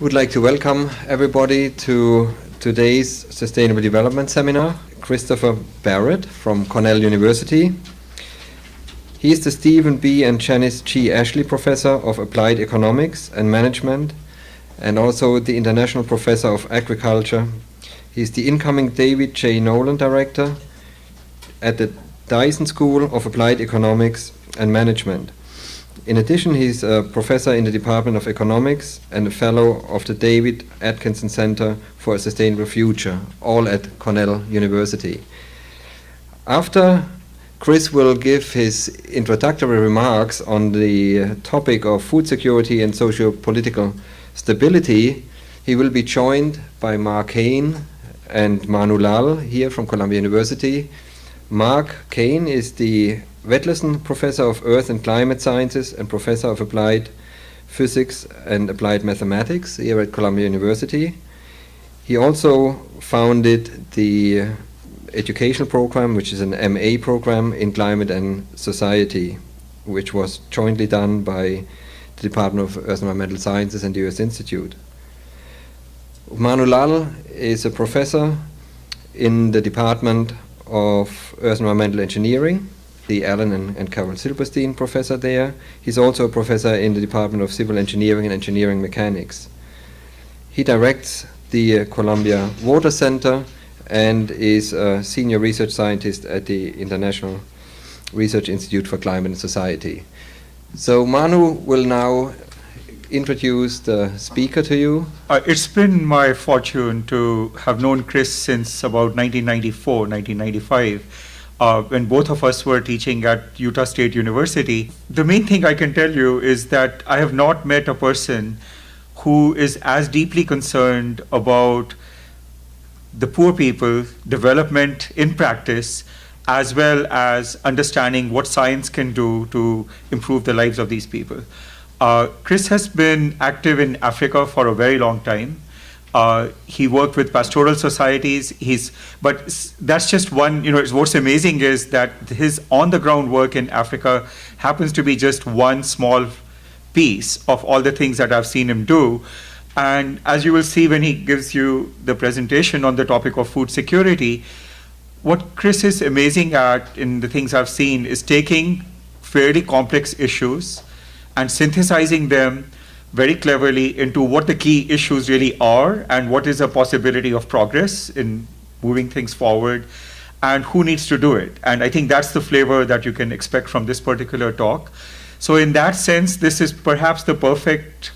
Would like to welcome everybody to today's Sustainable Development Seminar. Professor Barrett from Cornell University. He is the Stephen B. and Janice G. Ashley Professor of Applied Economics and Management, and also the International Professor of Agriculture. He is the incoming David J. Nolan Director at the Dyson School of Applied Economics and Management. In addition, he's a professor in the Department of Economics and a fellow of the David Atkinson Center for a Sustainable Future, all at Cornell University. After Chris will give his introductory remarks on the topic of food security and socio-political stability, he will be joined by Mark Kane and Manu Lall here from Columbia University. Mark Kane is the Vetlesen Professor of Earth and Climate Sciences and Professor of Applied Physics and Applied Mathematics here at Columbia University. He also founded the educational program, which is an MA program in Climate and Society, which was jointly done by the Department of Earth and Environmental Sciences and the US Institute. Upmanu Lall is a professor in the Department of Earth and Environmental Engineering, the Alan and Carol Silberstein professor there. He's also a professor in the Department of Civil Engineering and Engineering Mechanics. He directs the Columbia Water Center and is a senior research scientist at the International Research Institute for Climate and Society. So Manu will now introduce the speaker to you. It's been my fortune to have known Chris since about 1994, 1995. When both of us were teaching at Utah State University. The main thing I can tell you is that I have not met a person who is as deeply concerned about the poor people, development in practice, as well as understanding what science can do to improve the lives of these people. Chris has been active in Africa for a very long time. He worked with pastoral societies. But that's just one, what's amazing is that his on-the-ground work in Africa happens to be just one small piece of all the things that I've seen him do. And as you will see when he gives you the presentation on the topic of food security, what Chris is amazing at in the things I've seen is taking fairly complex issues and synthesizing them very cleverly into what the key issues really are and what is a possibility of progress in moving things forward and who needs to do it. And I think that's the flavor that you can expect from this particular talk. So in that sense, this is perhaps the perfect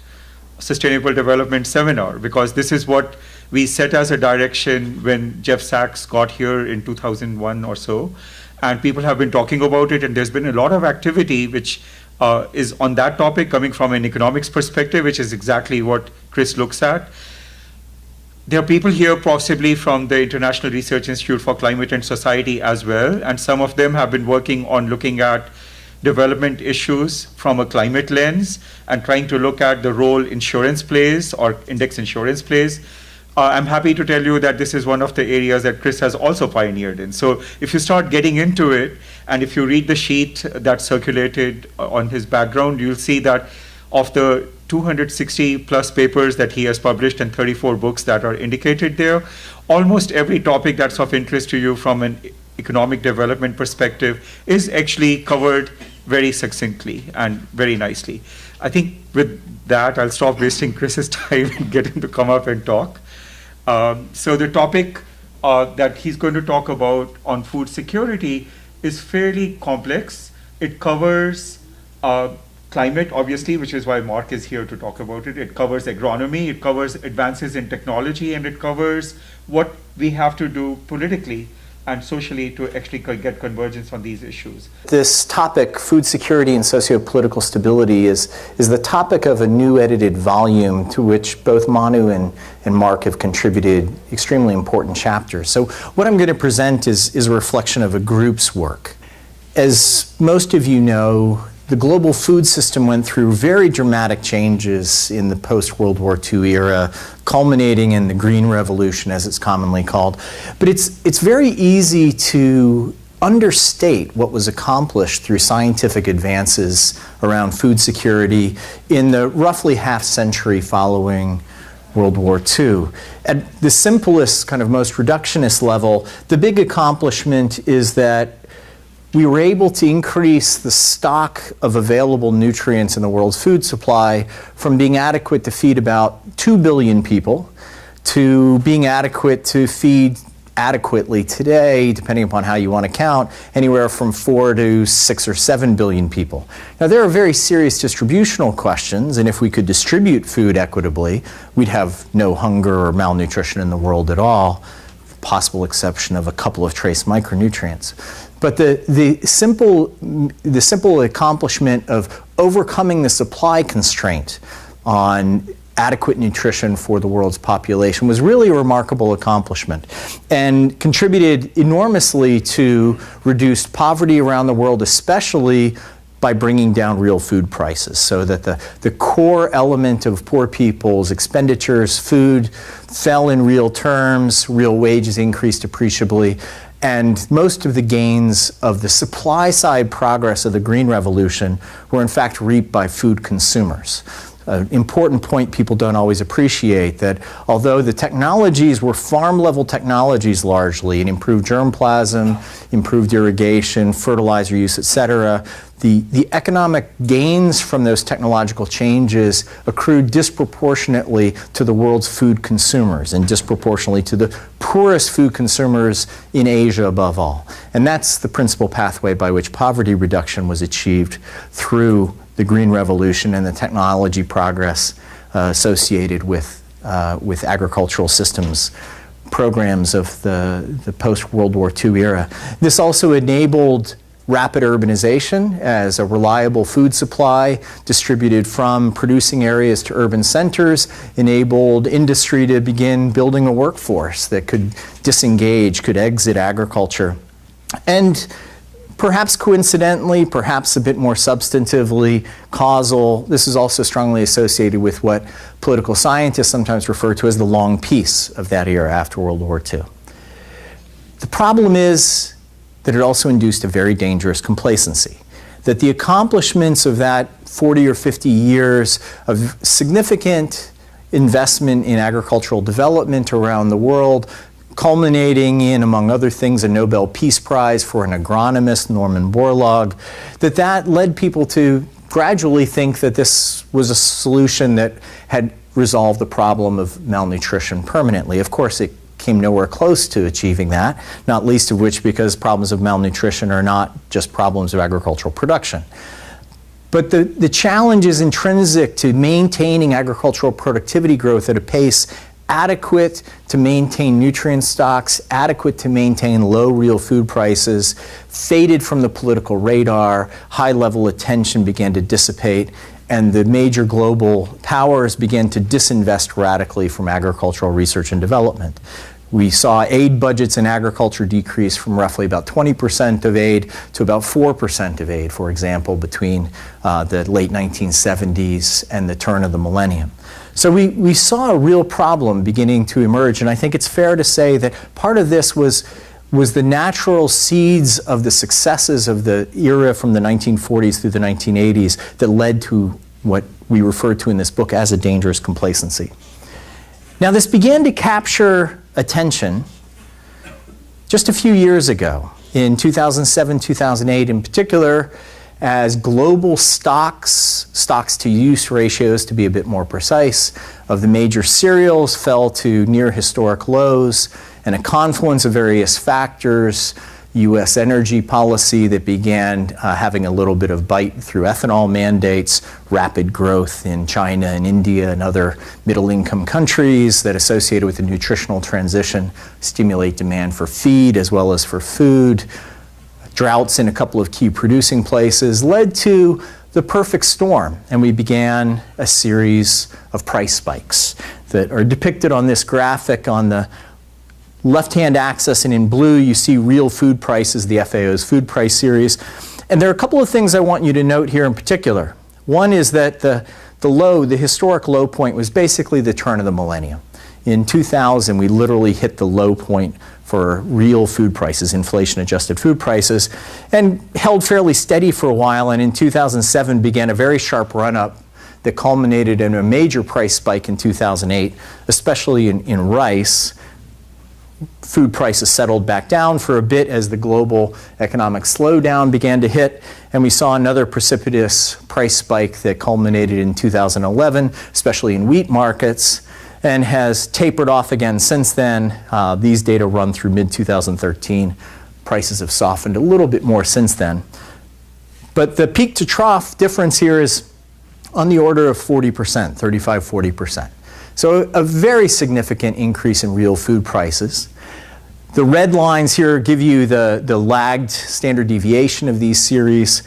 sustainable development seminar, because this is what we set as a direction when Jeff Sachs got here in 2001 or so. And people have been talking about it, and there's been a lot of activity which is on that topic coming from an economics perspective, which is exactly what Chris looks at. There are people here possibly from the International Research Institute for Climate and Society as well, and some of them have been working on looking at development issues from a climate lens and trying to look at the role insurance plays or index insurance plays. I'm happy to tell you that this is one of the areas that Chris has also pioneered in. So if you start getting into it, and if you read the sheet that circulated on his background, you'll see that of the 260 plus papers that he has published and 34 books that are indicated there, almost every topic that's of interest to you from an economic development perspective is actually covered very succinctly and very nicely. I think with that, I'll stop wasting Chris's time and get him to come up and talk. So the topic that he's going to talk about on food security is fairly complex. It covers climate, obviously, which is why Mark is here to talk about it. It covers agronomy, it covers advances in technology, and it covers what we have to do politically and socially to actually get convergence on these issues. This topic, food security and socio-political stability, is the topic of a new edited volume to which both Manu and Mark have contributed extremely important chapters. So what I'm going to present is a reflection of a group's work. As most of you know, the global food system went through very dramatic changes in the post-World War II era, culminating in the Green Revolution, as it's commonly called. But it's very easy to understate what was accomplished through scientific advances around food security in the roughly half century following World War II. At the simplest, kind of most reductionist level, the big accomplishment is that we were able to increase the stock of available nutrients in the world's food supply from being adequate to feed about 2 billion people to being adequate to feed adequately today, depending upon how you want to count, anywhere from 4 to 6 or 7 billion people. Now, there are very serious distributional questions, and if we could distribute food equitably, we'd have no hunger or malnutrition in the world at all, possible exception of a couple of trace micronutrients. But the simple accomplishment of overcoming the supply constraint on adequate nutrition for the world's population was really a remarkable accomplishment and contributed enormously to reduced poverty around the world, especially by bringing down real food prices, so that the core element of poor people's expenditures, food, fell in real terms, real wages increased appreciably, and most of the gains of the supply side progress of the Green Revolution were in fact reaped by food consumers. An important point people don't always appreciate, that although the technologies were farm-level technologies largely, and improved germplasm, improved irrigation, fertilizer use, etc., the economic gains from those technological changes accrued disproportionately to the world's food consumers and disproportionately to the poorest food consumers in Asia above all. And that's the principal pathway by which poverty reduction was achieved through the Green Revolution and the technology progress associated with agricultural systems programs of the post-World War II era. This also enabled rapid urbanization as a reliable food supply distributed from producing areas to urban centers, enabled industry to begin building a workforce that could disengage, could exit agriculture. And perhaps coincidentally, perhaps a bit more substantively causal, this is also strongly associated with what political scientists sometimes refer to as the long peace of that era after World War II. The problem is that it also induced a very dangerous complacency, that the accomplishments of that 40 or 50 years of significant investment in agricultural development around the world, culminating in, among other things, a Nobel Peace Prize for an agronomist, Norman Borlaug, that led people to gradually think that this was a solution that had resolved the problem of malnutrition permanently. Of course, it came nowhere close to achieving that, not least of which because problems of malnutrition are not just problems of agricultural production. But the challenge is intrinsic to maintaining agricultural productivity growth at a pace adequate to maintain nutrient stocks, adequate to maintain low real food prices, faded from the political radar, high-level attention began to dissipate, and the major global powers began to disinvest radically from agricultural research and development. We saw aid budgets in agriculture decrease from roughly about 20% of aid to about 4% of aid, for example, between the late 1970s and the turn of the millennium. So we saw a real problem beginning to emerge, and I think it's fair to say that part of this was the natural seeds of the successes of the era from the 1940s through the 1980s that led to what we refer to in this book as a dangerous complacency. Now, this began to capture attention just a few years ago, in 2007, 2008 in particular, as global stocks-to-use ratios, to be a bit more precise, of the major cereals fell to near historic lows, and a confluence of various factors, U.S. energy policy that began having a little bit of bite through ethanol mandates, rapid growth in China and India and other middle-income countries that associated with the nutritional transition stimulate demand for feed as well as for food. Droughts in a couple of key producing places led to the perfect storm, and we began a series of price spikes that are depicted on this graphic. On the left-hand axis, and in blue, you see real food prices, the FAO's food price series. And there are a couple of things I want you to note here in particular. One is that the historic low point was basically the turn of the millennium. In 2000, we literally hit the low point for real food prices, inflation-adjusted food prices, and held fairly steady for a while, and in 2007 began a very sharp run-up that culminated in a major price spike in 2008, especially in rice. Food prices settled back down for a bit as the global economic slowdown began to hit, and we saw another precipitous price spike that culminated in 2011, especially in wheat markets, and has tapered off again since then. These data run through mid-2013. Prices have softened a little bit more since then. But the peak to trough difference here is on the order of 40%, 35, 40%. So a very significant increase in real food prices. The red lines here give you the lagged standard deviation of these series.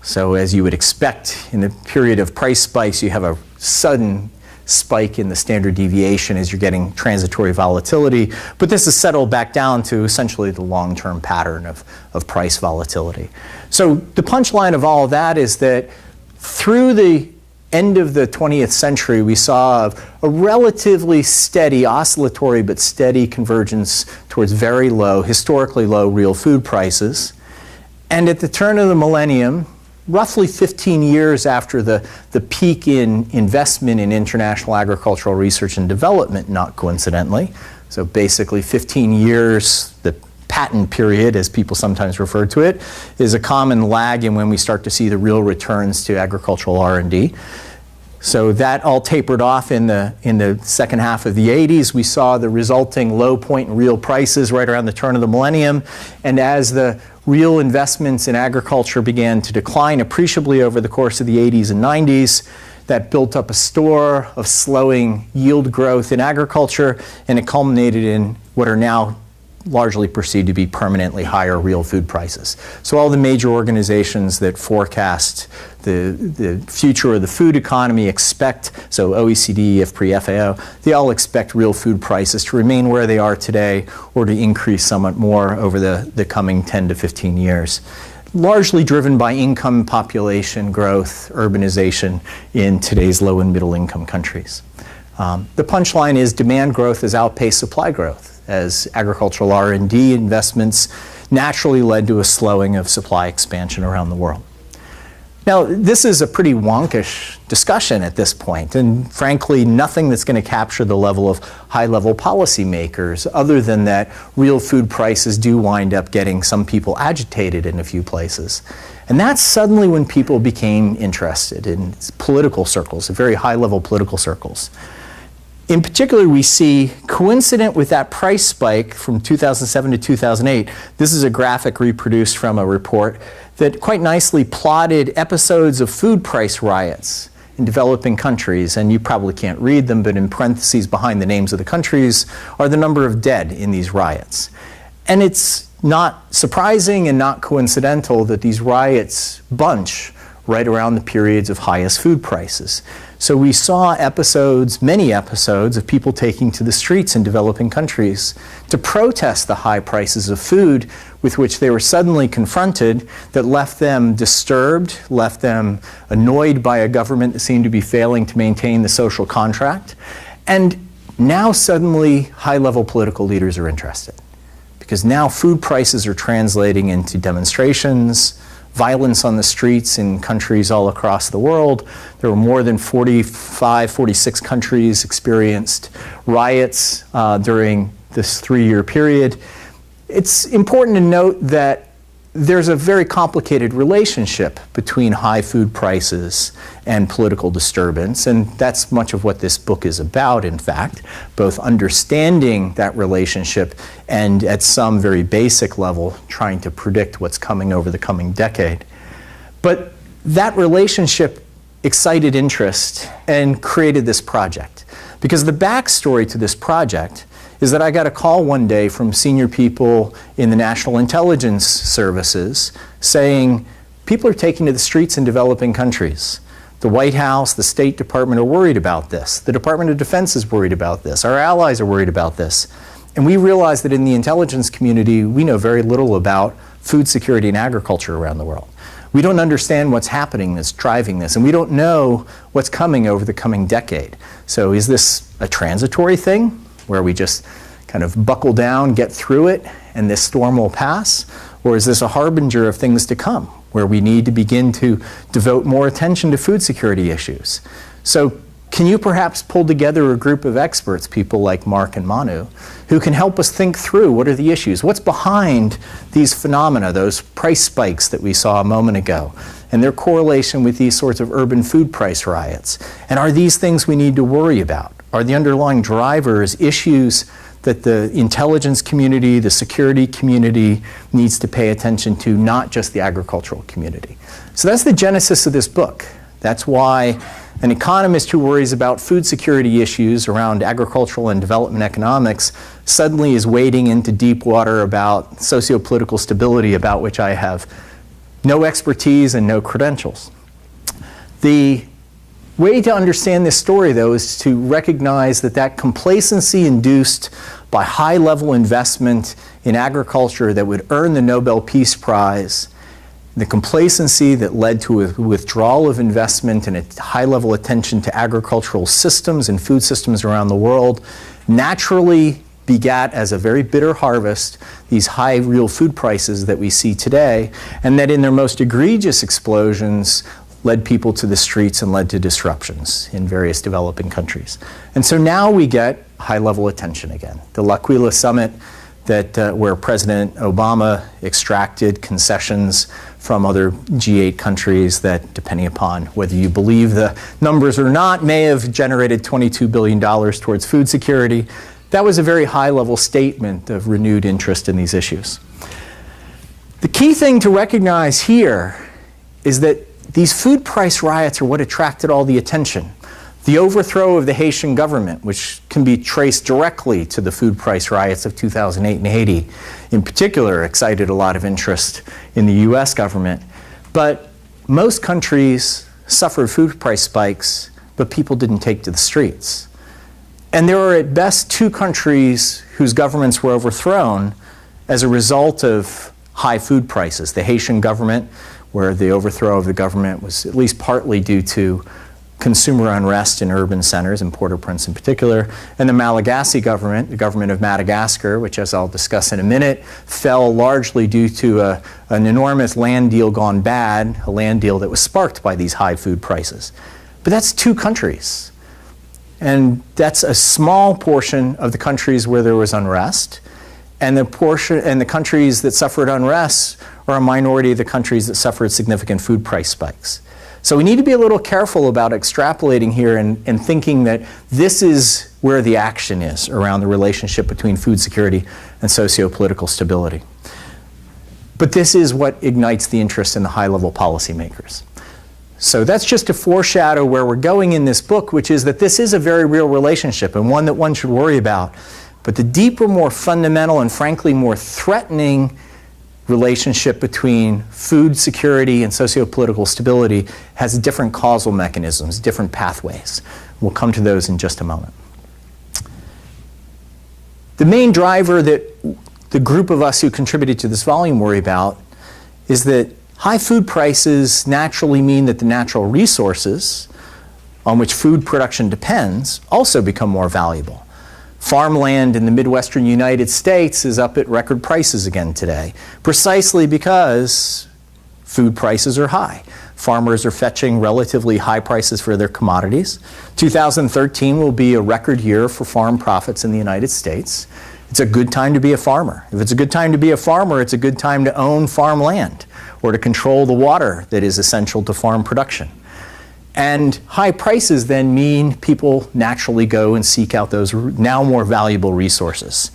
So as you would expect in the period of price spikes, you have a sudden spike in the standard deviation as you're getting transitory volatility. But this has settled back down to essentially the long-term pattern of price volatility. So the punchline of all of that is that through the end of the 20th century, we saw a relatively steady, oscillatory but steady convergence towards very low, historically low real food prices. And at the turn of the millennium, roughly 15 years after the peak in investment in international agricultural research and development, not coincidentally, so basically 15 years, the patent period, as people sometimes refer to it, is a common lag in when we start to see the real returns to agricultural R&D. So that all tapered off in the second half of the 80s. We saw the resulting low point in real prices right around the turn of the millennium. And as the real investments in agriculture began to decline appreciably over the course of the 80s and 90s, that built up a store of slowing yield growth in agriculture, and it culminated in what are now largely perceived to be permanently higher real food prices. So all the major organizations that forecast the future of the food economy expect, so OECD, IFPRI, FAO, they all expect real food prices to remain where they are today or to increase somewhat more over the coming 10 to 15 years. Largely driven by income, population growth, urbanization in today's low and middle income countries. The punchline is demand growth has outpaced supply growth, as agricultural R&D investments naturally led to a slowing of supply expansion around the world. Now, this is a pretty wonkish discussion at this point, and frankly, nothing that's going to capture the level of high-level policymakers, other than that real food prices do wind up getting some people agitated in a few places. And that's suddenly when people became interested in political circles, very high-level political circles. In particular, we see, coincident with that price spike from 2007 to 2008, this is a graphic reproduced from a report that quite nicely plotted episodes of food price riots in developing countries. And you probably can't read them, but in parentheses behind the names of the countries are the number of dead in these riots. And it's not surprising and not coincidental that these riots bunch right around the periods of highest food prices. So we saw episodes, many episodes, of people taking to the streets in developing countries to protest the high prices of food with which they were suddenly confronted, that left them disturbed, left them annoyed by a government that seemed to be failing to maintain the social contract. And now suddenly high-level political leaders are interested, because now food prices are translating into demonstrations, violence on the streets in countries all across the world. There were more than 45, 46 countries experienced riots during this 3-year period. It's important to note that there's a very complicated relationship between high food prices and political disturbance, and that's much of what this book is about, in fact, both understanding that relationship and at some very basic level trying to predict what's coming over the coming decade. But that relationship excited interest and created this project, because the backstory to this project is that I got a call one day from senior people in the National Intelligence Services saying, people are taking to the streets in developing countries. The White House, the State Department are worried about this. The Department of Defense is worried about this. Our allies are worried about this. And we realize that in the intelligence community, we know very little about food security and agriculture around the world. We don't understand what's happening that's driving this, and we don't know what's coming over the coming decade. So is this a transitory thing, where we just kind of buckle down, get through it, and this storm will pass? Or is this a harbinger of things to come, where we need to begin to devote more attention to food security issues? So can you perhaps pull together a group of experts, people like Mark and Manu, who can help us think through what are the issues? What's behind these phenomena, those price spikes that we saw a moment ago, and their correlation with these sorts of urban food price riots? And are these things we need to worry about? Are the underlying drivers issues that the intelligence community, the security community needs to pay attention to, not just the agricultural community? So that's the genesis of this book. That's why an economist who worries about food security issues around agricultural and development economics suddenly is wading into deep water about sociopolitical stability, about which I have no expertise and no credentials. The way to understand this story, though, is to recognize that complacency induced by high-level investment in agriculture that would earn the Nobel Peace Prize, the complacency that led to a withdrawal of investment and a high-level attention to agricultural systems and food systems around the world, naturally begat as a very bitter harvest these high real food prices that we see today, and that in their most egregious explosions led people to the streets and led to disruptions in various developing countries. And so now we get high-level attention again. The L'Aquila Summit, where President Obama extracted concessions from other G8 countries that, depending upon whether you believe the numbers or not, may have generated $22 billion towards food security. That was a very high-level statement of renewed interest in these issues. The key thing to recognize here is that these food price riots are what attracted all the attention. The overthrow of the Haitian government, which can be traced directly to the food price riots of 2008 and Haiti, in particular excited a lot of interest in the US government. But most countries suffered food price spikes, but people didn't take to the streets. And there are at best two countries whose governments were overthrown as a result of high food prices. The Haitian government, where the overthrow of the government was at least partly due to consumer unrest in urban centers, in Port-au-Prince in particular, and the Malagasy government, the government of Madagascar, which, as I'll discuss in a minute, fell largely due to an enormous land deal gone bad, a land deal that was sparked by these high food prices. But that's two countries. And that's a small portion of the countries where there was unrest, and the countries that suffered unrest are a minority of the countries that suffered significant food price spikes. So we need to be a little careful about extrapolating here and thinking that this is where the action is around the relationship between food security and socio-political stability. But this is what ignites the interest in the high-level policymakers. So that's just to foreshadow where we're going in this book, which is that this is a very real relationship and one that one should worry about. But the deeper, more fundamental, and frankly more threatening relationship between food security and socio-political stability has different causal mechanisms, different pathways. We'll come to those in just a moment. The main driver that the group of us who contributed to this volume worry about is that high food prices naturally mean that the natural resources on which food production depends also become more valuable. Farmland in the Midwestern United States is up at record prices again today, precisely because food prices are high. Farmers are fetching relatively high prices for their commodities. 2013 will be a record year for farm profits in the United States. It's a good time to be a farmer. If it's a good time to be a farmer, it's a good time to own farmland or to control the water that is essential to farm production. And high prices then mean people naturally go and seek out those now more valuable resources.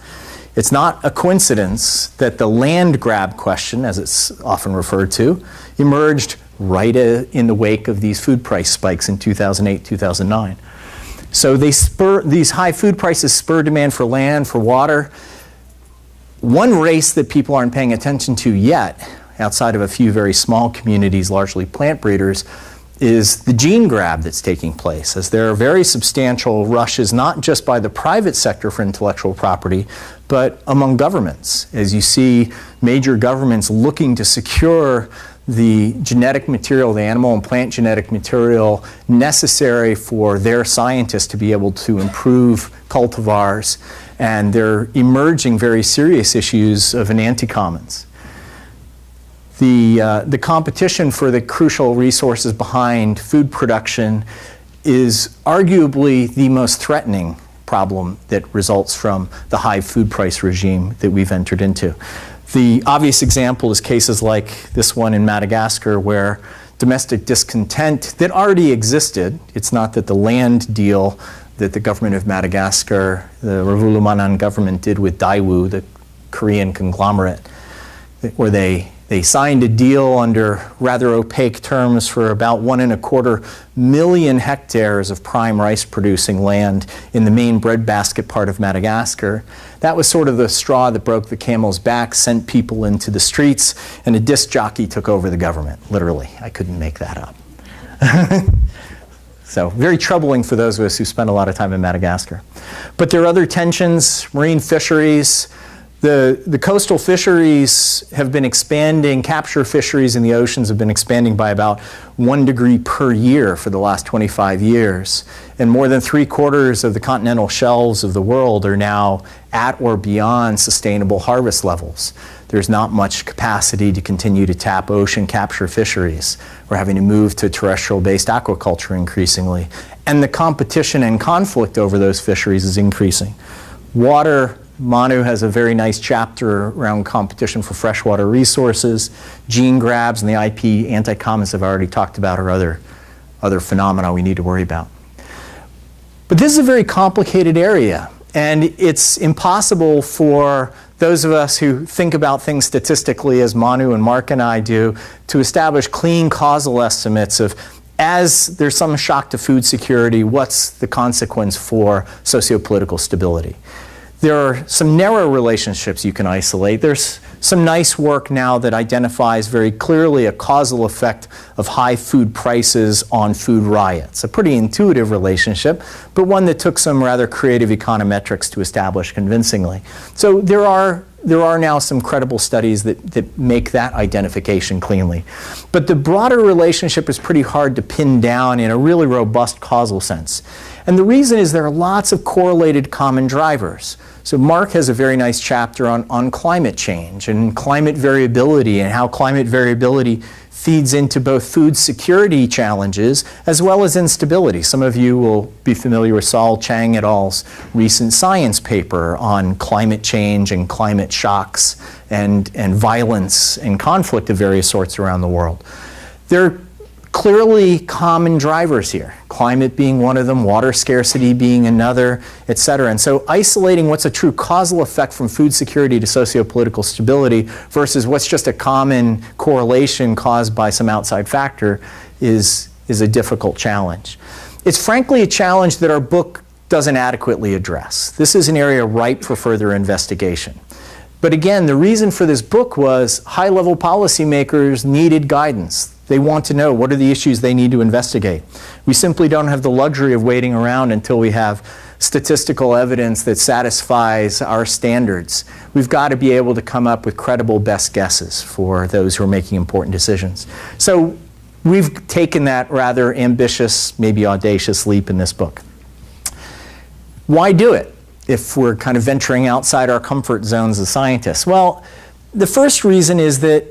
It's not a coincidence that the land grab question, as it's often referred to, emerged right in the wake of these food price spikes in 2008, 2009. So these high food prices spur demand for land, for water. One race that people aren't paying attention to yet, outside of a few very small communities, largely plant breeders, is the gene grab that's taking place, as there are very substantial rushes not just by the private sector for intellectual property, but among governments, as you see major governments looking to secure the genetic material, the animal and plant genetic material necessary for their scientists to be able to improve cultivars, and there are emerging very serious issues of enanticommons. The competition for the crucial resources behind food production is arguably the most threatening problem that results from the high food price regime that we've entered into. The obvious example is cases like this one in Madagascar, where domestic discontent that already existed, it's not that the land deal that the government of Madagascar, the Revolves government did with Daewoo, the Korean conglomerate, where they signed a deal under rather opaque terms for about 1.25 million hectares of prime rice producing land in the main breadbasket part of Madagascar. That was sort of the straw that broke the camel's back, sent people into the streets, and a disc jockey took over the government, literally. I couldn't make that up. So very troubling for those of us who spend a lot of time in Madagascar. But there are other tensions, marine fisheries. The coastal fisheries have been expanding, capture fisheries in the oceans have been expanding by about 1 degree per year for the last 25 years. And more than 3/4 of the continental shelves of the world are now at or beyond sustainable harvest levels. There's not much capacity to continue to tap ocean capture fisheries. We're having to move to terrestrial-based aquaculture increasingly. And the competition and conflict over those fisheries is increasing. Water, Manu has a very nice chapter around competition for freshwater resources. Gene grabs and the IP anti-commons have already talked about, or other phenomena we need to worry about. But this is a very complicated area, and it's impossible for those of us who think about things statistically, as Manu and Mark and I do, to establish clean causal estimates of, as there's some shock to food security, what's the consequence for sociopolitical stability. There are some narrow relationships you can isolate. There's some nice work now that identifies very clearly a causal effect of high food prices on food riots. A pretty intuitive relationship, but one that took some rather creative econometrics to establish convincingly. So there are now some credible studies that make that identification cleanly. But the broader relationship is pretty hard to pin down in a really robust causal sense. And the reason is there are lots of correlated common drivers. So Mark has a very nice chapter on climate change and climate variability and how climate variability feeds into both food security challenges as well as instability. Some of you will be familiar with Saul Chang et al.'s recent science paper on climate change and climate shocks and violence and conflict of various sorts around the world. There are clearly common drivers here, climate being one of them, water scarcity being another, et cetera. And so isolating what's a true causal effect from food security to sociopolitical stability versus what's just a common correlation caused by some outside factor is a difficult challenge. It's frankly a challenge that our book doesn't adequately address. This is an area ripe for further investigation. But again, the reason for this book was high-level policymakers needed guidance. They want to know what are the issues they need to investigate. We simply don't have the luxury of waiting around until we have statistical evidence that satisfies our standards. We've got to be able to come up with credible best guesses for those who are making important decisions. So we've taken that rather ambitious, maybe audacious leap in this book. Why do it if we're kind of venturing outside our comfort zones as scientists? Well, the first reason is that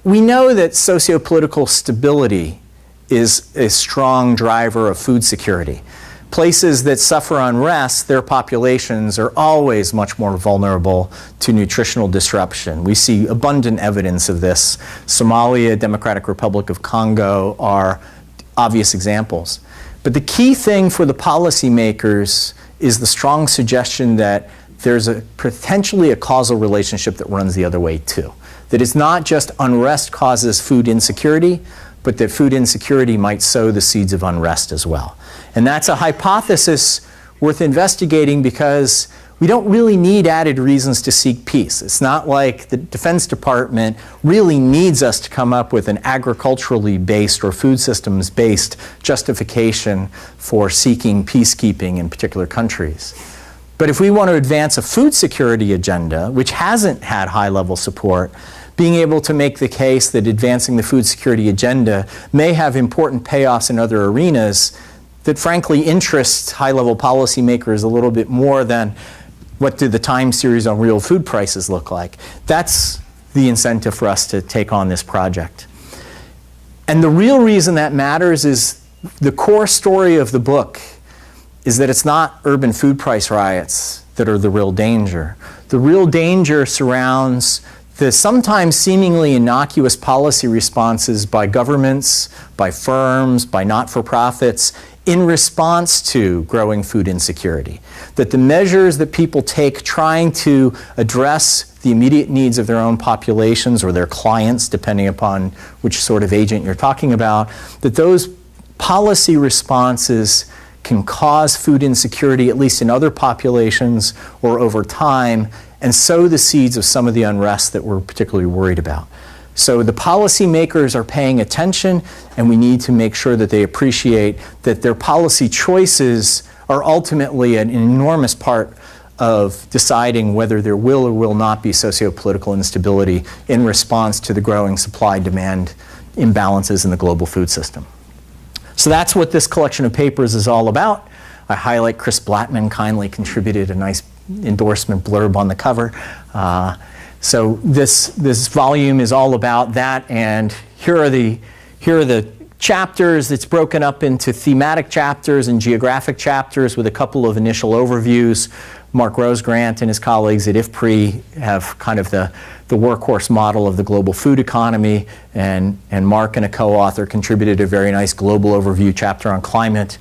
we know that sociopolitical stability is a strong driver of food security. Places that suffer unrest, their populations are always much more vulnerable to nutritional disruption. We see abundant evidence of this. Somalia, Democratic Republic of Congo are obvious examples. But the key thing for the policymakers is the strong suggestion that there's potentially a causal relationship that runs the other way too. That it's not just unrest causes food insecurity, but that food insecurity might sow the seeds of unrest as well. And that's a hypothesis worth investigating because we don't really need added reasons to seek peace. It's not like the Defense Department really needs us to come up with an agriculturally based or food systems based justification for seeking peacekeeping in particular countries. But if we want to advance a food security agenda, which hasn't had high-level support, being able to make the case that advancing the food security agenda may have important payoffs in other arenas that frankly interests high-level policymakers a little bit more than what do the time series on real food prices look like. That's the incentive for us to take on this project. And the real reason that matters is The core story of the book is that it's not urban food price riots that are the real danger. The real danger surrounds the sometimes seemingly innocuous policy responses by governments, by firms, by not-for-profits in response to growing food insecurity. That the measures that people take trying to address the immediate needs of their own populations or their clients, depending upon which sort of agent you're talking about, that those policy responses can cause food insecurity, at least in other populations or over time, and sow the seeds of some of the unrest that we're particularly worried about. So the policymakers are paying attention, and we need to make sure that they appreciate that their policy choices are ultimately an enormous part of deciding whether there will or will not be sociopolitical instability in response to the growing supply-demand imbalances in the global food system. So that's what this collection of papers is all about. I highlight Chris Blattman kindly contributed a nice endorsement blurb on the cover. So this volume is all about that, and here are the chapters. It's broken up into thematic chapters and geographic chapters with a couple of initial overviews. Mark Rosegrant and his colleagues at IFPRI have kind of the workhorse model of the global food economy, and Mark and a co-author contributed a very nice global overview chapter on climate.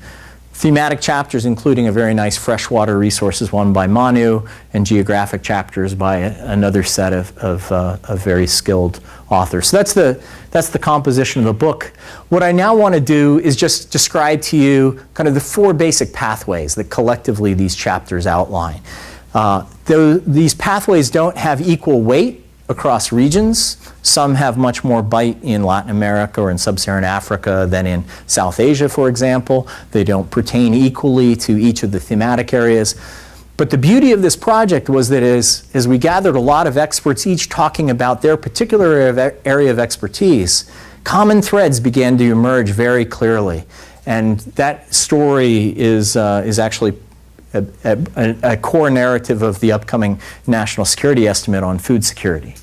Thematic chapters including a very nice freshwater resources one by Manu, and geographic chapters by another set of very skilled authors. So that's the composition of the book. What I now want to do is just describe to you kind of the four basic pathways that collectively these chapters outline. These pathways don't have equal weight across regions. Some have much more bite in Latin America or in sub-Saharan Africa than in South Asia, for example. They don't pertain equally to each of the thematic areas. But the beauty of this project was that as we gathered a lot of experts, each talking about their particular area of expertise, common threads began to emerge very clearly. And that story is actually a core narrative of the upcoming national security estimate on food security.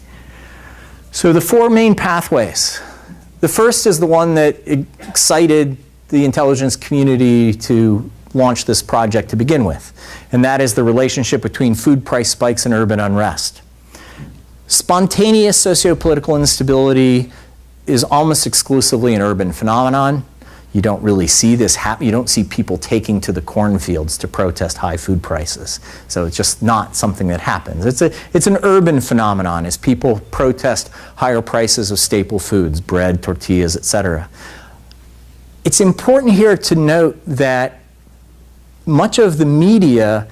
So the four main pathways. The first is the one that excited the intelligence community to launch this project to begin with, and that is the relationship between food price spikes and urban unrest. Spontaneous sociopolitical instability is almost exclusively an urban phenomenon. You don't really see this happen. You don't see people taking to the cornfields to protest high food prices. So it's just not something that happens. It's an urban phenomenon as people protest higher prices of staple foods, bread, tortillas, etc. It's important here to note that much of the media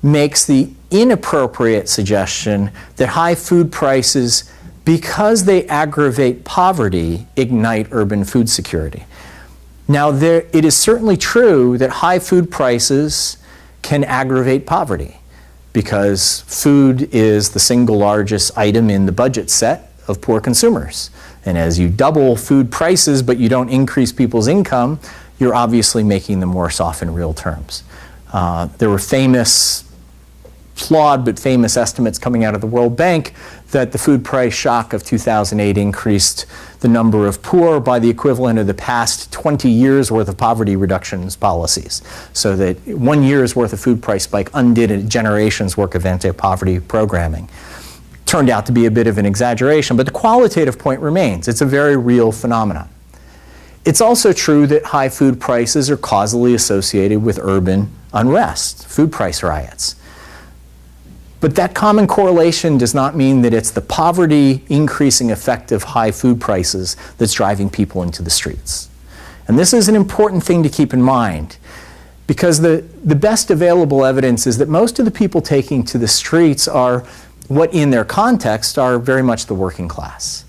makes the inappropriate suggestion that high food prices, because they aggravate poverty, ignite urban food security. Now, it is certainly true that high food prices can aggravate poverty because food is the single largest item in the budget set of poor consumers. And as you double food prices but you don't increase people's income, you're obviously making them worse off in real terms. There were flawed but famous estimates coming out of the World Bank that the food price shock of 2008 increased the number of poor by the equivalent of the past 20 years worth of poverty reductions policies. So that 1 year's worth of food price spike undid a generation's work of anti-poverty programming. Turned out to be a bit of an exaggeration, but the qualitative point remains. It's a very real phenomenon. It's also true that high food prices are causally associated with urban unrest, food price riots. But that common correlation does not mean that it's the poverty increasing effect of high food prices that's driving people into the streets. And this is an important thing to keep in mind, because the best available evidence is that most of the people taking to the streets are what in their context are very much the working class.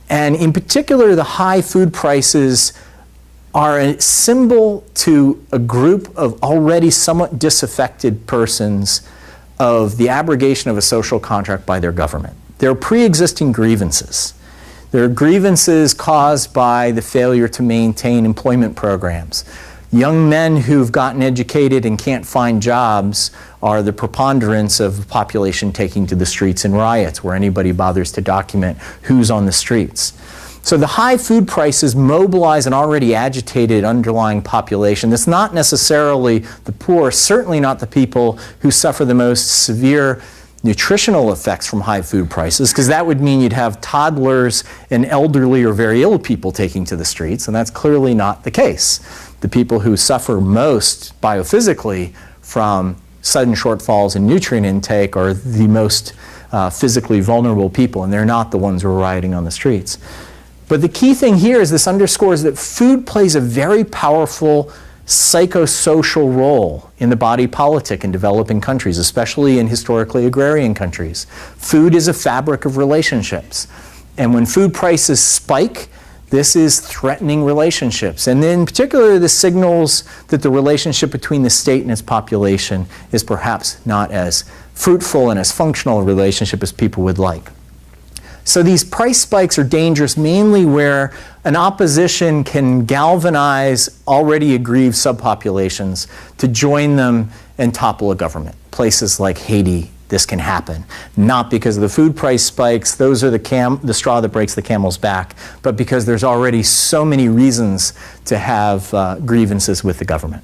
And in particular, the high food prices are a symbol to a group of already somewhat disaffected persons of the abrogation of a social contract by their government. There are pre-existing grievances. There are grievances caused by the failure to maintain employment programs. Young men who've gotten educated and can't find jobs are the preponderance of the population taking to the streets in riots where anybody bothers to document who's on the streets. So the high food prices mobilize an already agitated underlying population. That's not necessarily the poor, certainly not the people who suffer the most severe nutritional effects from high food prices, because that would mean you'd have toddlers and elderly or very ill people taking to the streets, and that's clearly not the case. The people who suffer most biophysically from sudden shortfalls in nutrient intake are the most physically vulnerable people, and they're not the ones who are rioting on the streets. But the key thing here is this underscores that food plays a very powerful psychosocial role in the body politic in developing countries, especially in historically agrarian countries. Food is a fabric of relationships. And when food prices spike, this is threatening relationships. And in particular, this signals that the relationship between the state and its population is perhaps not as fruitful and as functional a relationship as people would like. So these price spikes are dangerous mainly where an opposition can galvanize already aggrieved subpopulations to join them and topple a government. Places like Haiti, this can happen. Not because of the food price spikes, those are the straw that breaks the camel's back, but because there's already so many reasons to have grievances with the government.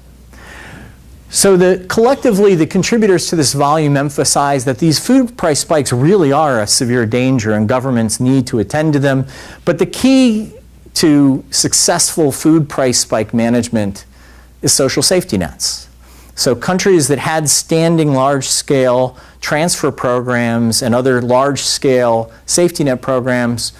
So collectively, the contributors to this volume emphasize that these food price spikes really are a severe danger and governments need to attend to them. But the key to successful food price spike management is social safety nets. So countries that had standing large-scale transfer programs and other large-scale safety net programs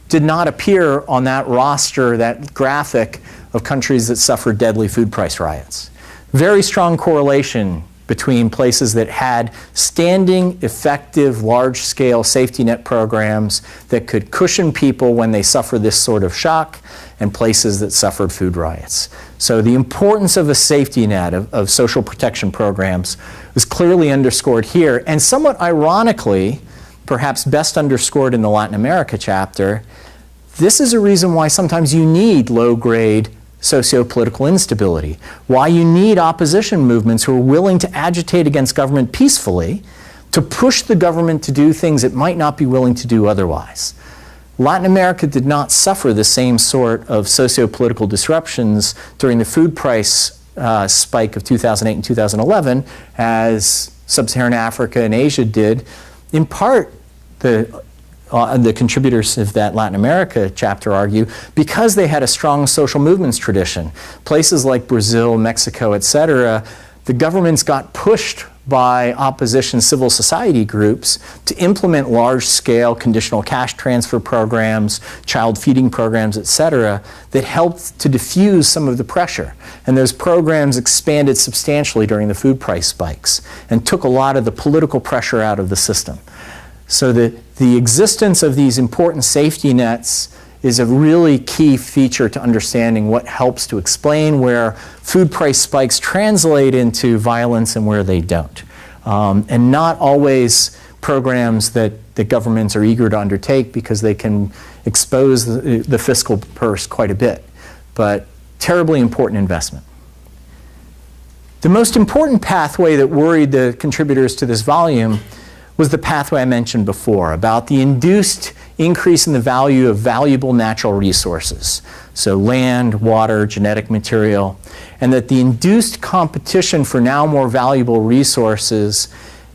did not appear on that roster, that graphic of countries that suffered deadly food price riots. Very strong correlation between places that had standing, effective, large-scale safety net programs that could cushion people when they suffer this sort of shock, and places that suffered food riots. So the importance of a safety net, of social protection programs, was clearly underscored here, and somewhat ironically, perhaps best underscored in the Latin America chapter. This is a reason why sometimes you need low-grade sociopolitical instability, why you need opposition movements who are willing to agitate against government peacefully to push the government to do things it might not be willing to do otherwise. Latin America did not suffer the same sort of sociopolitical disruptions during the food price spike of 2008 and 2011 as Sub-Saharan Africa and Asia did. In part, the contributors of that Latin America chapter argue, because they had a strong social movements tradition. Places like Brazil, Mexico, etc., the governments got pushed by opposition civil society groups to implement large-scale conditional cash transfer programs, child feeding programs, etc., that helped to diffuse some of the pressure. And those programs expanded substantially during the food price spikes and took a lot of the political pressure out of the system. So the existence of these important safety nets is a really key feature to understanding what helps to explain where food price spikes translate into violence and where they don't. And not always programs that governments are eager to undertake because they can expose the fiscal purse quite a bit, but terribly important investment. The most important pathway that worried the contributors to this volume was the pathway I mentioned before about the induced increase in the value of valuable natural resources, so land, water, genetic material, and that the induced competition for now more valuable resources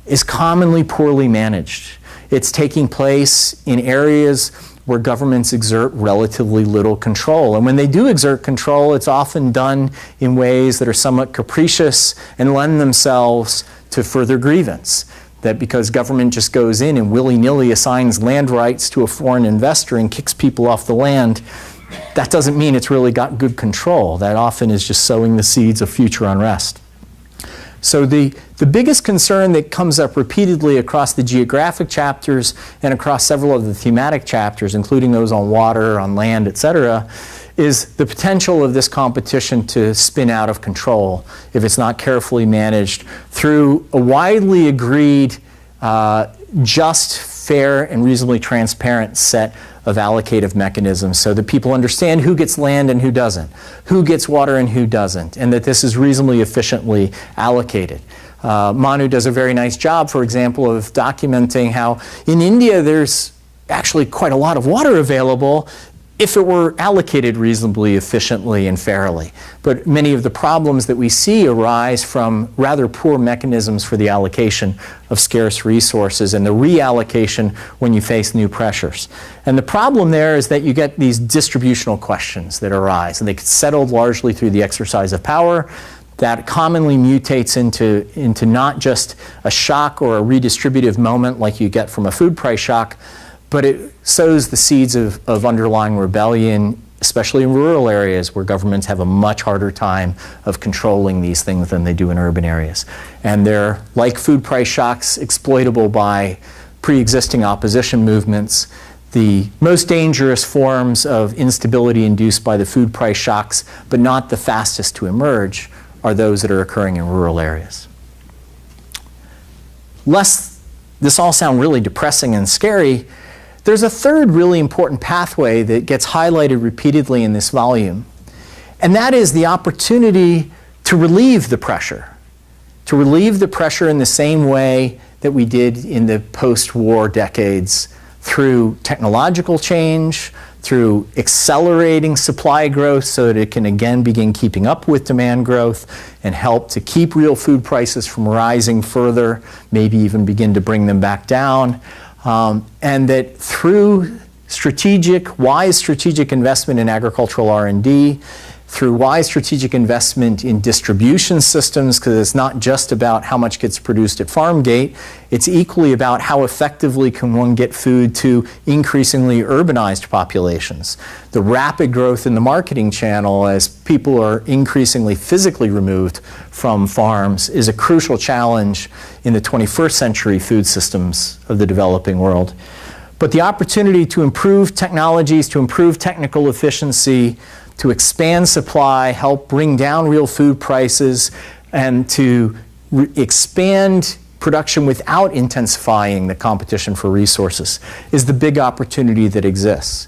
is commonly poorly managed. It's taking place in areas where governments exert relatively little control. And when they do exert control, it's often done in ways that are somewhat capricious and lend themselves to further grievance. That because government just goes in and willy-nilly assigns land rights to a foreign investor and kicks people off the land, that doesn't mean it's really got good control. That often is just sowing the seeds of future unrest. So the biggest concern that comes up repeatedly across the geographic chapters and across several of the thematic chapters, including those on water, on land, etc., is the potential of this competition to spin out of control if it's not carefully managed through a widely agreed, just, fair, and reasonably transparent set of allocative mechanisms so that people understand who gets land and who doesn't, who gets water and who doesn't, and that this is reasonably efficiently allocated. Manu does a very nice job, for example, of documenting how in India there's actually quite a lot of water available, if it were allocated reasonably efficiently and fairly. But many of the problems that we see arise from rather poor mechanisms for the allocation of scarce resources and the reallocation when you face new pressures. And the problem there is that you get these distributional questions that arise, and they get settled largely through the exercise of power. That commonly mutates into not just a shock or a redistributive moment like you get from a food price shock, but it sows the seeds of underlying rebellion, especially in rural areas where governments have a much harder time of controlling these things than they do in urban areas. And they're, like food price shocks, exploitable by pre-existing opposition movements. The most dangerous forms of instability induced by the food price shocks, but not the fastest to emerge, are those that are occurring in rural areas. Lest this all sound really depressing and scary, there's a third really important pathway that gets highlighted repeatedly in this volume, and that is the opportunity to relieve the pressure. To relieve the pressure in the same way that we did in the post-war decades, through technological change, through accelerating supply growth so that it can again begin keeping up with demand growth and help to keep real food prices from rising further, maybe even begin to bring them back down. And that through wise strategic investment in agricultural R&D, through wise strategic investment in distribution systems, because it's not just about how much gets produced at farm gate, it's equally about how effectively can one get food to increasingly urbanized populations. The rapid growth in the marketing channel as people are increasingly physically removed from farms is a crucial challenge in the 21st century food systems of the developing world. But the opportunity to improve technologies, to improve technical efficiency, to expand supply, help bring down real food prices, and to expand production without intensifying the competition for resources is the big opportunity that exists.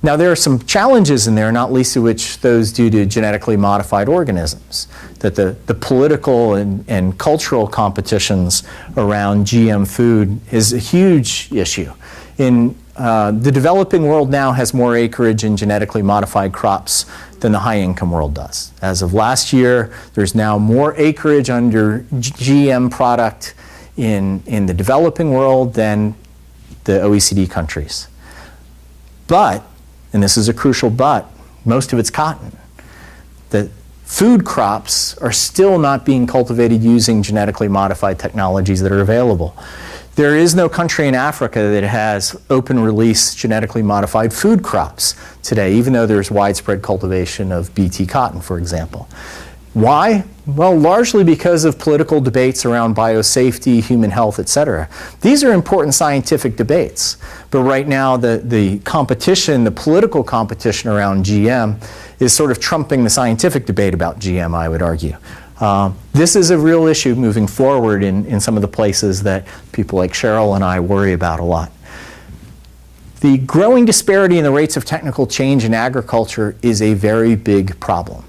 Now, there are some challenges in there, not least of which those due to genetically modified organisms, that the political and cultural competitions around GM food is a huge issue. The developing world now has more acreage in genetically modified crops than the high-income world does. As of last year, there's now more acreage under GM product in the developing world than the OECD countries. But, and this is a crucial but, most of it's cotton. The food crops are still not being cultivated using genetically modified technologies that are available. There is no country in Africa that has open-release genetically modified food crops today, even though there's widespread cultivation of Bt cotton, for example. Why? Well, largely because of political debates around biosafety, human health, etc. These are important scientific debates, but right now the competition, the political competition around GM is sort of trumping the scientific debate about GM, I would argue. This is a real issue moving forward in some of the places that people like Cheryl and I worry about a lot. The growing disparity in the rates of technical change in agriculture is a very big problem.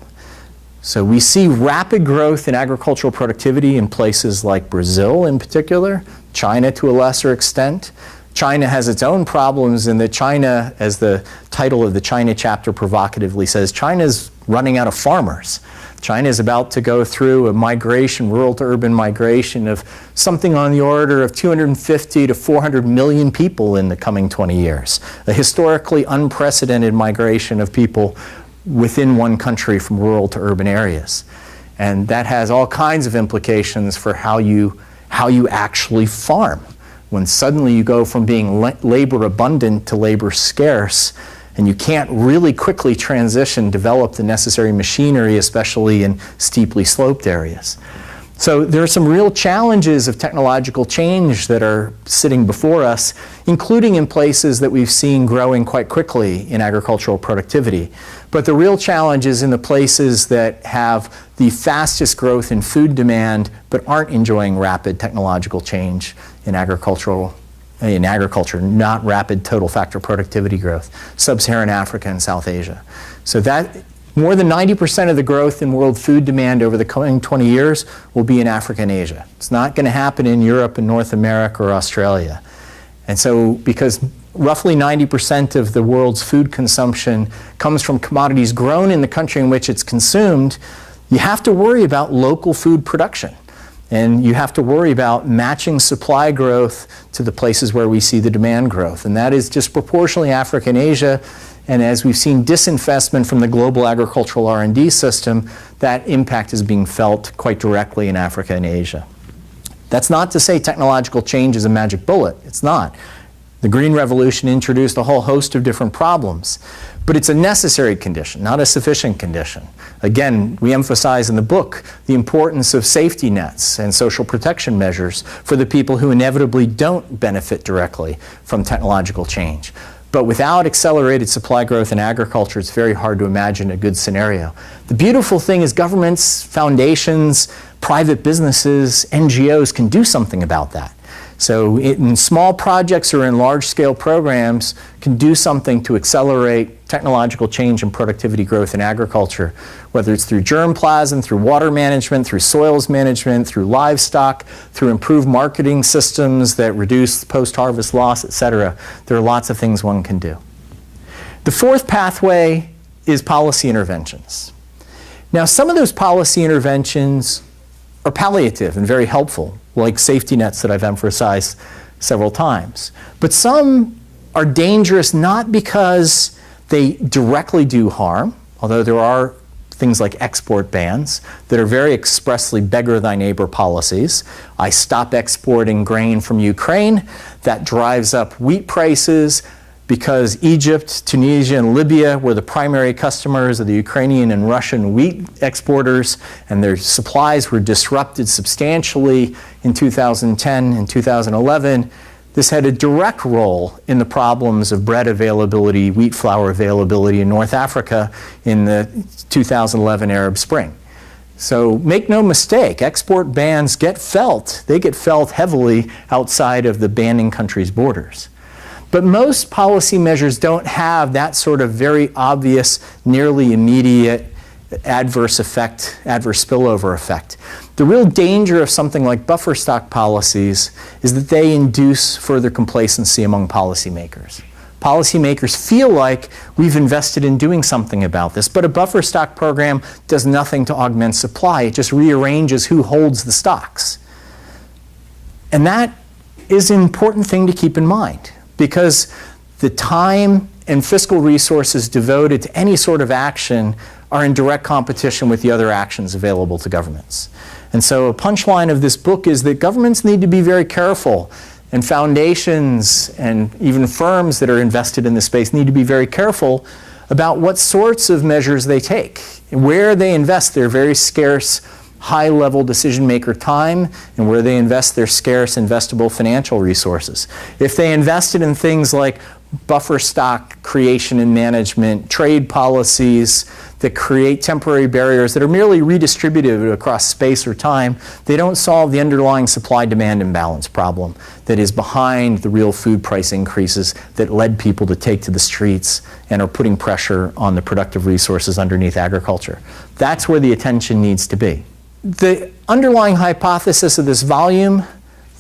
So we see rapid growth in agricultural productivity in places like Brazil in particular, China to a lesser extent. China has its own problems in that China, as the title of the China chapter provocatively says, China's running out of farmers. China is about to go through a migration, rural to urban migration of something on the order of 250 to 400 million people in the coming 20 years. A historically unprecedented migration of people within one country from rural to urban areas. And that has all kinds of implications for how you actually farm. When suddenly you go from being labor abundant to labor scarce, and you can't really quickly develop the necessary machinery, especially in steeply sloped areas. So there are some real challenges of technological change that are sitting before us, including in places that we've seen growing quite quickly in agricultural productivity. But the real challenge is in the places that have the fastest growth in food demand but aren't enjoying rapid technological change in agriculture, not rapid total factor productivity growth, sub-Saharan Africa and South Asia. So that more than 90% of the growth in world food demand over the coming 20 years will be in Africa and Asia. It's not going to happen in Europe and North America or Australia. And so because roughly 90% of the world's food consumption comes from commodities grown in the country in which it's consumed, you have to worry about local food production. And you have to worry about matching supply growth to the places where we see the demand growth. And that is disproportionately Africa and Asia. And as we've seen disinvestment from the global agricultural R&D system, that impact is being felt quite directly in Africa and Asia. That's not to say technological change is a magic bullet. It's not. The Green Revolution introduced a whole host of different problems. But it's a necessary condition, not a sufficient condition. Again, we emphasize in the book the importance of safety nets and social protection measures for the people who inevitably don't benefit directly from technological change. But without accelerated supply growth in agriculture, it's very hard to imagine a good scenario. The beautiful thing is governments, foundations, private businesses, NGOs can do something about that. So in small projects or in large-scale programs can do something to accelerate technological change and productivity growth in agriculture, whether it's through germplasm, through water management, through soils management, through livestock, through improved marketing systems that reduce post-harvest loss, etc. There are lots of things one can do. The fourth pathway is policy interventions. Now, some of those policy interventions are palliative and very helpful, like safety nets that I've emphasized several times. But some are dangerous not because they directly do harm, although there are things like export bans that are very expressly beggar thy neighbor policies. I stop exporting grain from Ukraine. That drives up wheat prices because Egypt, Tunisia, and Libya were the primary customers of the Ukrainian and Russian wheat exporters, and their supplies were disrupted substantially in 2010 and 2011. This had a direct role in the problems of bread availability, wheat flour availability in North Africa in the 2011 Arab Spring. So make no mistake, export bans get felt. They get felt heavily outside of the banning country's borders. But most policy measures don't have that sort of very obvious, nearly immediate adverse effect, adverse spillover effect. The real danger of something like buffer stock policies is that they induce further complacency among policymakers. Policymakers feel like we've invested in doing something about this, but a buffer stock program does nothing to augment supply. It just rearranges who holds the stocks. And that is an important thing to keep in mind, because the time and fiscal resources devoted to any sort of action are in direct competition with the other actions available to governments. And so a punchline of this book is that governments need to be very careful, and foundations and even firms that are invested in this space need to be very careful about what sorts of measures they take, where they invest their very scarce high-level decision-maker time, and where they invest their scarce investable financial resources. If they invested in things like buffer stock creation and management, trade policies that create temporary barriers that are merely redistributed across space or time, they don't solve the underlying supply-demand imbalance problem that is behind the real food price increases that led people to take to the streets and are putting pressure on the productive resources underneath agriculture. That's where the attention needs to be. The underlying hypothesis of this volume,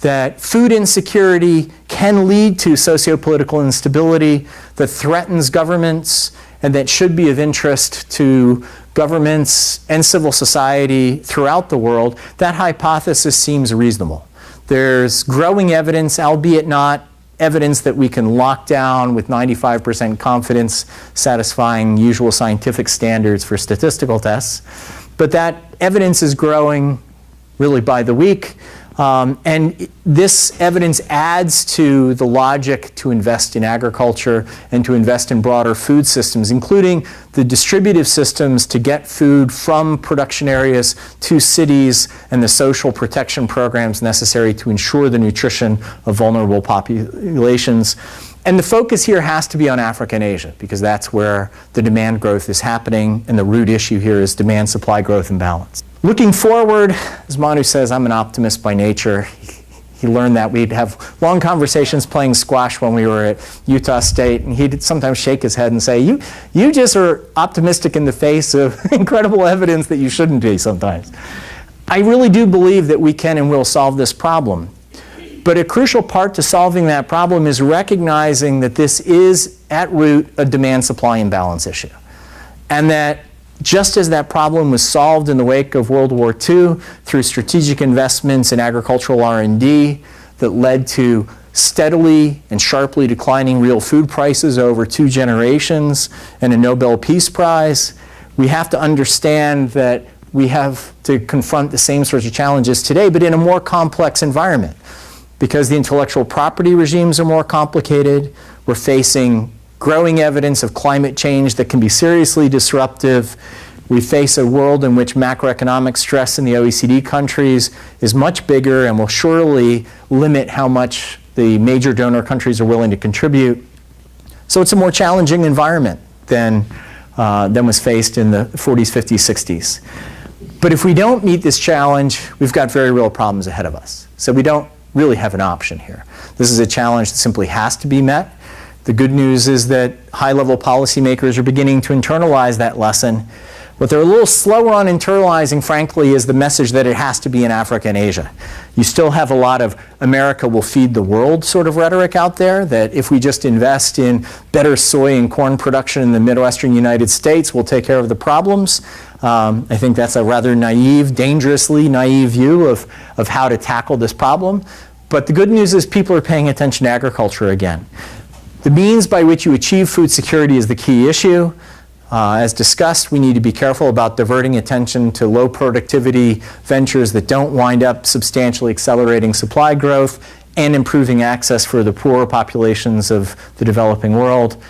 that food insecurity can lead to sociopolitical instability that threatens governments and that should be of interest to governments and civil society throughout the world, that hypothesis seems reasonable. There's growing evidence, albeit not evidence that we can lock down with 95% confidence, satisfying usual scientific standards for statistical tests. But that evidence is growing really by the week. And this evidence adds to the logic to invest in agriculture and to invest in broader food systems, including the distributive systems to get food from production areas to cities and the social protection programs necessary to ensure the nutrition of vulnerable populations. And the focus here has to be on Africa and Asia, because that's where the demand growth is happening, and the root issue here is demand-supply growth imbalance. Looking forward, as Manu says, I'm an optimist by nature. He learned that. We'd have long conversations playing squash when we were at Utah State, and he'd sometimes shake his head and say, you just are optimistic in the face of incredible evidence that you shouldn't be sometimes. I really do believe that we can and will solve this problem. But a crucial part to solving that problem is recognizing that this is, at root, a demand-supply imbalance issue. And that just as that problem was solved in the wake of World War II through strategic investments in agricultural R&D that led to steadily and sharply declining real food prices over 2 generations and a Nobel Peace Prize, we have to understand that we have to confront the same sorts of challenges today, but in a more complex environment. Because the intellectual property regimes are more complicated, we're facing growing evidence of climate change that can be seriously disruptive. We face a world in which macroeconomic stress in the OECD countries is much bigger and will surely limit how much the major donor countries are willing to contribute. So it's a more challenging environment than was faced in the 40s, 50s, 60s. But if we don't meet this challenge, we've got very real problems ahead of us. So we don't really have an option here. This is a challenge that simply has to be met. The good news is that high-level policymakers are beginning to internalize that lesson. What they're a little slower on internalizing, frankly, is the message that it has to be in Africa and Asia. You still have a lot of America will feed the world sort of rhetoric out there, that if we just invest in better soy and corn production in the Midwestern United States, we'll take care of the problems. I think that's a rather naive, dangerously naive view of how to tackle this problem. But the good news is people are paying attention to agriculture again. The means by which you achieve food security is the key issue. As discussed, we need to be careful about diverting attention to low productivity ventures that don't wind up substantially accelerating supply growth and improving access for the poorer populations of the developing world.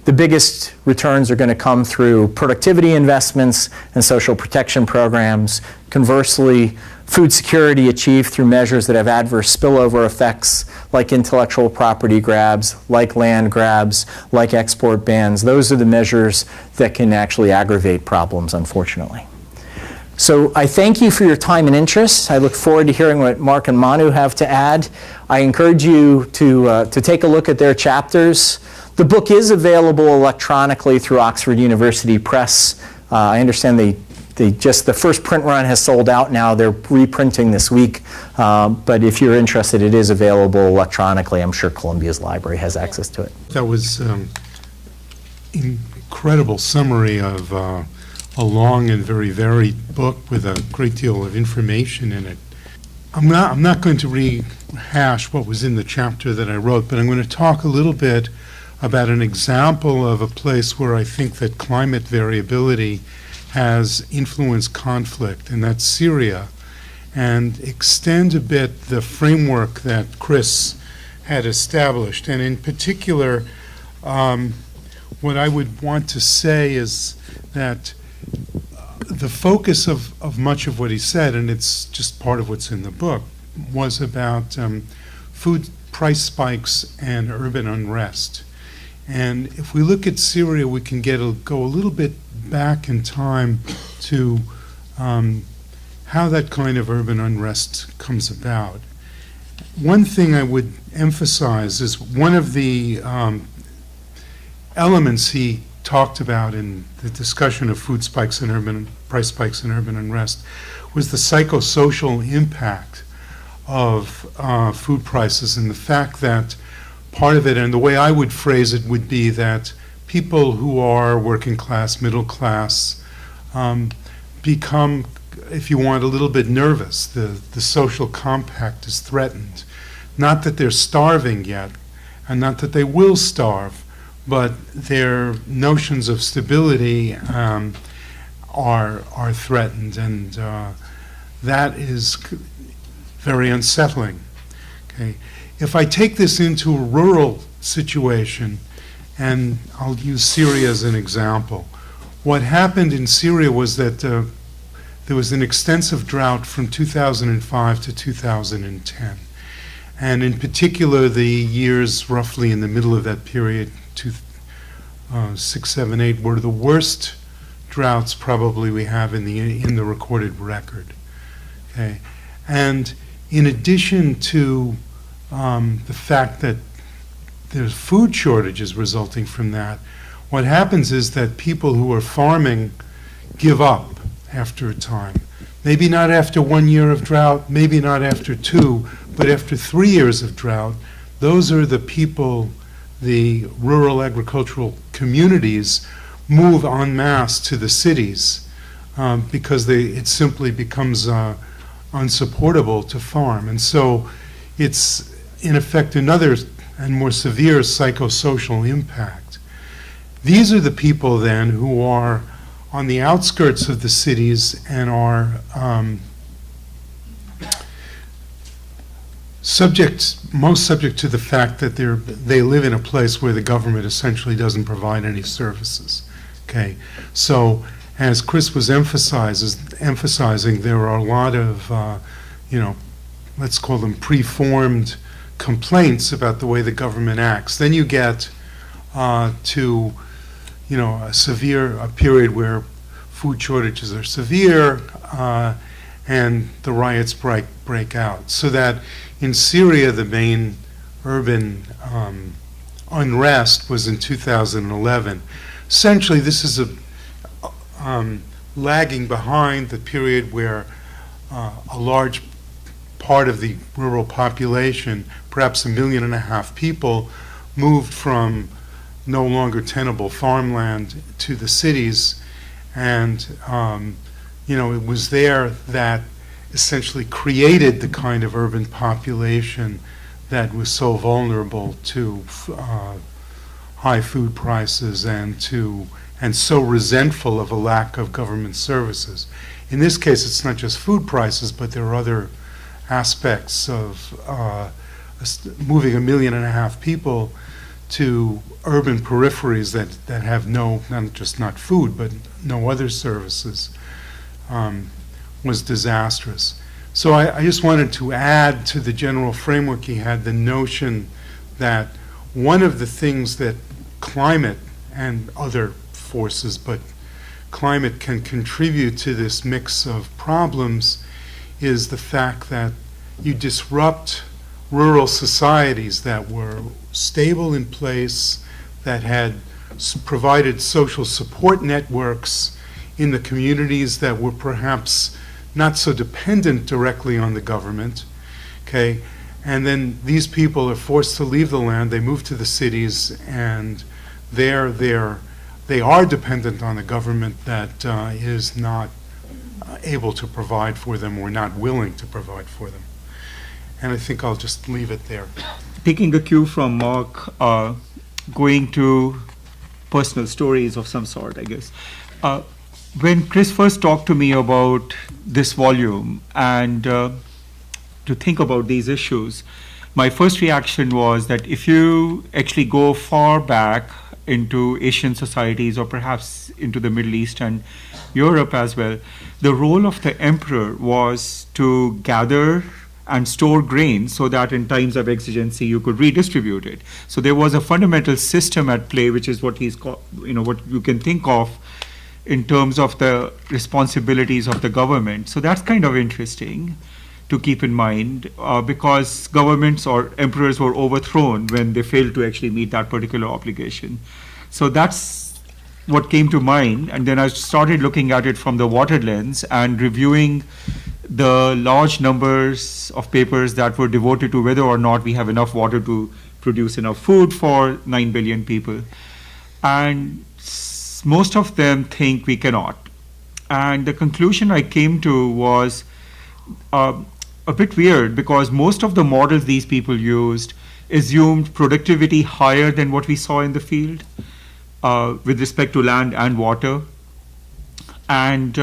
The biggest returns are going to come through productivity investments and social protection programs. Conversely, food security achieved through measures that have adverse spillover effects, like intellectual property grabs, like land grabs, like export bans. Those are the measures that can actually aggravate problems, unfortunately. So I thank you for your time and interest. I look forward to hearing what Mark and Manu have to add. I encourage you to take a look at their chapters. The book is available electronically through Oxford University Press. I understand the first print run has sold out now. They're reprinting this week. But if you're interested, it is available electronically. I'm sure Columbia's library has access to it. That was incredible summary of a long and very varied book with a great deal of information in it. I'm not going to rehash what was in the chapter that I wrote, but I'm going to talk a little bit about an example of a place where I think that climate variability has influenced conflict, and that's Syria, and extend a bit the framework that Chris had established. And in particular, what I would want to say is that the focus of much of what he said, and it's just part of what's in the book, was about food price spikes and urban unrest. And if we look at Syria, we can go a little bit back in time to how that kind of urban unrest comes about. One thing I would emphasize is one of the elements he talked about in the discussion of food spikes and price spikes and urban unrest was the psychosocial impact of food prices, and the fact that part of it, and the way I would phrase it would be that people who are working class, middle class, become, if you want, a little bit nervous. The social compact is threatened. Not that they're starving yet, and not that they will starve, but their notions of stability are threatened, and that is very unsettling. Okay. If I take this into a rural situation, and I'll use Syria as an example, what happened in Syria was that there was an extensive drought from 2005 to 2010. And in particular, the years roughly in the middle of that period, 6, 7, 8, were the worst droughts probably we have in the recorded record. Okay, and in addition to the fact that there's food shortages resulting from that, what happens is that people who are farming give up after a time maybe not after 1 year of drought, maybe not after 2, but after 3 years of drought, those are the people, the rural agricultural communities move en masse to the cities because it simply becomes unsupportable to farm. And so it's, in effect, another and more severe psychosocial impact. These are the people then who are on the outskirts of the cities and are most subject to the fact that they live in a place where the government essentially doesn't provide any services. Okay, so as Chris was emphasizing, there are a lot of, let's call them preformed complaints about the way the government acts. Then you get to, a period where food shortages are severe and the riots break out. So that in Syria, the main urban unrest was in 2011. Essentially, this is lagging behind the period where a large part of the rural population, perhaps 1.5 million people, moved from no longer tenable farmland to the cities. And, it was there that essentially created the kind of urban population that was so vulnerable to high food prices and so resentful of a lack of government services. In this case, it's not just food prices, but there are other aspects of moving 1.5 million people to urban peripheries that have not food, but no other services, was disastrous. So I just wanted to add to the general framework he had the notion that one of the things that climate and other forces, but climate can contribute to this mix of problems is the fact that you disrupt rural societies that were stable in place, that had provided social support networks in the communities that were perhaps not so dependent directly on the government, okay? And then these people are forced to leave the land, they move to the cities, and they are dependent on a government that is not able to provide for them or not willing to provide for them. And I think I'll just leave it there. Taking a cue from Mark, going to personal stories of some sort, I guess. When Chris first talked to me about this volume and to think about these issues, my first reaction was that if you actually go far back into Asian societies or perhaps into the Middle East and Europe as well, the role of the emperor was to gather and store grain so that in times of exigency you could redistribute it. So there was a fundamental system at play, which is what what you can think of in terms of the responsibilities of the government. So that's kind of interesting to keep in mind because governments or emperors were overthrown when they failed to actually meet that particular obligation. So that's what came to mind. And then I started looking at it from the water lens and reviewing the large numbers of papers that were devoted to whether or not we have enough water to produce enough food for 9 billion people. And most of them think we cannot. And the conclusion I came to was a bit weird because most of the models these people used assumed productivity higher than what we saw in the field with respect to land and water. And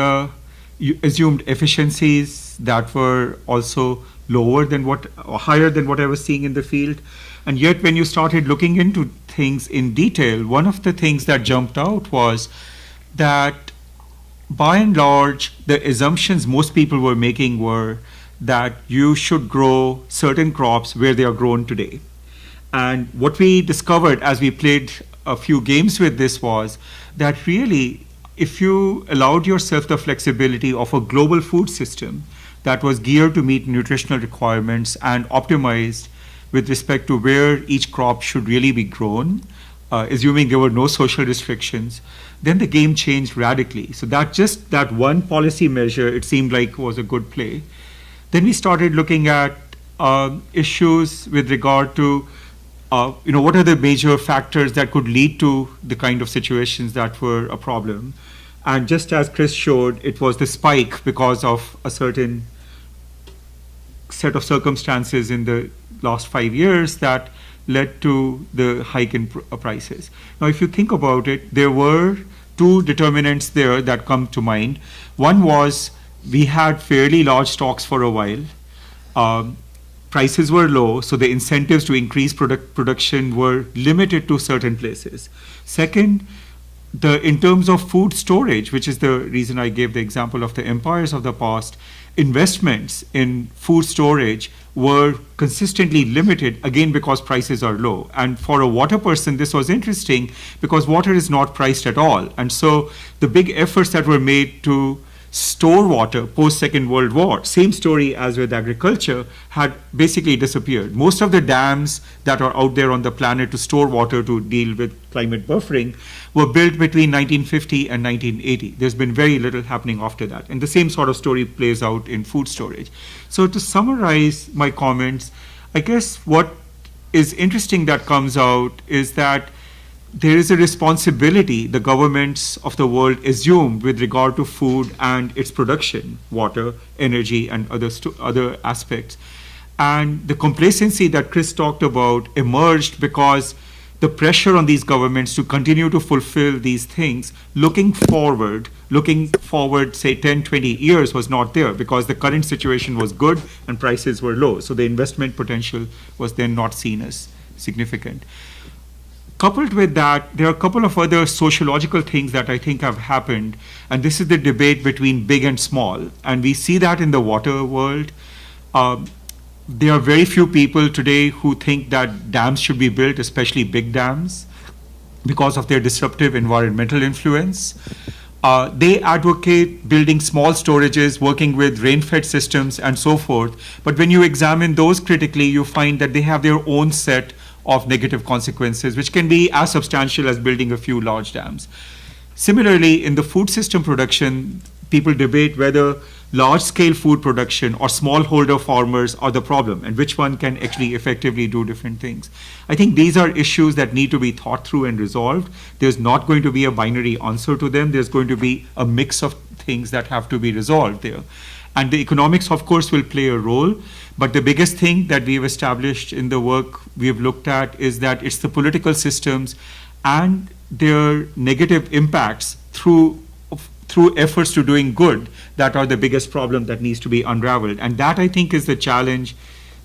you assumed efficiencies that were also lower than or higher than what I was seeing in the field. And yet when you started looking into things in detail, one of the things that jumped out was that by and large, the assumptions most people were making were that you should grow certain crops where they are grown today. And what we discovered as we played a few games with this was that really, if you allowed yourself the flexibility of a global food system that was geared to meet nutritional requirements and optimized with respect to where each crop should really be grown, assuming there were no social restrictions, then the game changed radically. So that one policy measure, it seemed like was a good play. Then we started looking at issues with regard to, what are the major factors that could lead to the kind of situations that were a problem. And just as Chris showed, it was the spike because of a certain set of circumstances in the last 5 years that led to the hike in prices. Now, if you think about it, there were two determinants there that come to mind. One was we had fairly large stocks for a while. Prices were low, so the incentives to increase production were limited to certain places. Second, in terms of food storage, which is the reason I gave the example of the empires of the past, investments in food storage were consistently limited, again because prices are low. And for a water person, this was interesting because water is not priced at all. And so the big efforts that were made to store water post-Second World War, same story as with agriculture, had basically disappeared. Most of the dams that are out there on the planet to store water to deal with climate buffering were built between 1950 and 1980. There's been very little happening after that. And the same sort of story plays out in food storage. So to summarize my comments, I guess what is interesting that comes out is that there is a responsibility the governments of the world assume with regard to food and its production, water, energy, and other aspects. And the complacency that Chris talked about emerged because the pressure on these governments to continue to fulfill these things, looking forward, say 10, 20 years was not there because the current situation was good and prices were low. So the investment potential was then not seen as significant. Coupled with that, there are a couple of other sociological things that I think have happened, and this is the debate between big and small, and we see that in the water world. There are very few people today who think that dams should be built, especially big dams, because of their disruptive environmental influence. They advocate building small storages, working with rain-fed systems, and so forth, but when you examine those critically, you find that they have their own set of negative consequences, which can be as substantial as building a few large dams. Similarly, in the food system production, people debate whether large-scale food production or smallholder farmers are the problem, and which one can actually effectively do different things. I think these are issues that need to be thought through and resolved. There's not going to be a binary answer to them. There's going to be a mix of things that have to be resolved there. And the economics, of course, will play a role. But the biggest thing that we've established in the work we've looked at is that it's the political systems and their negative impacts through efforts to doing good that are the biggest problem that needs to be unraveled. And that, I think, is the challenge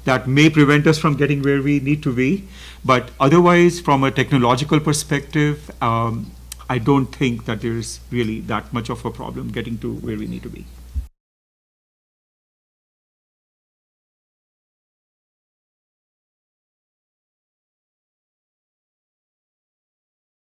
that may prevent us from getting where we need to be. But otherwise, from a technological perspective, I don't think that there's really that much of a problem getting to where we need to be.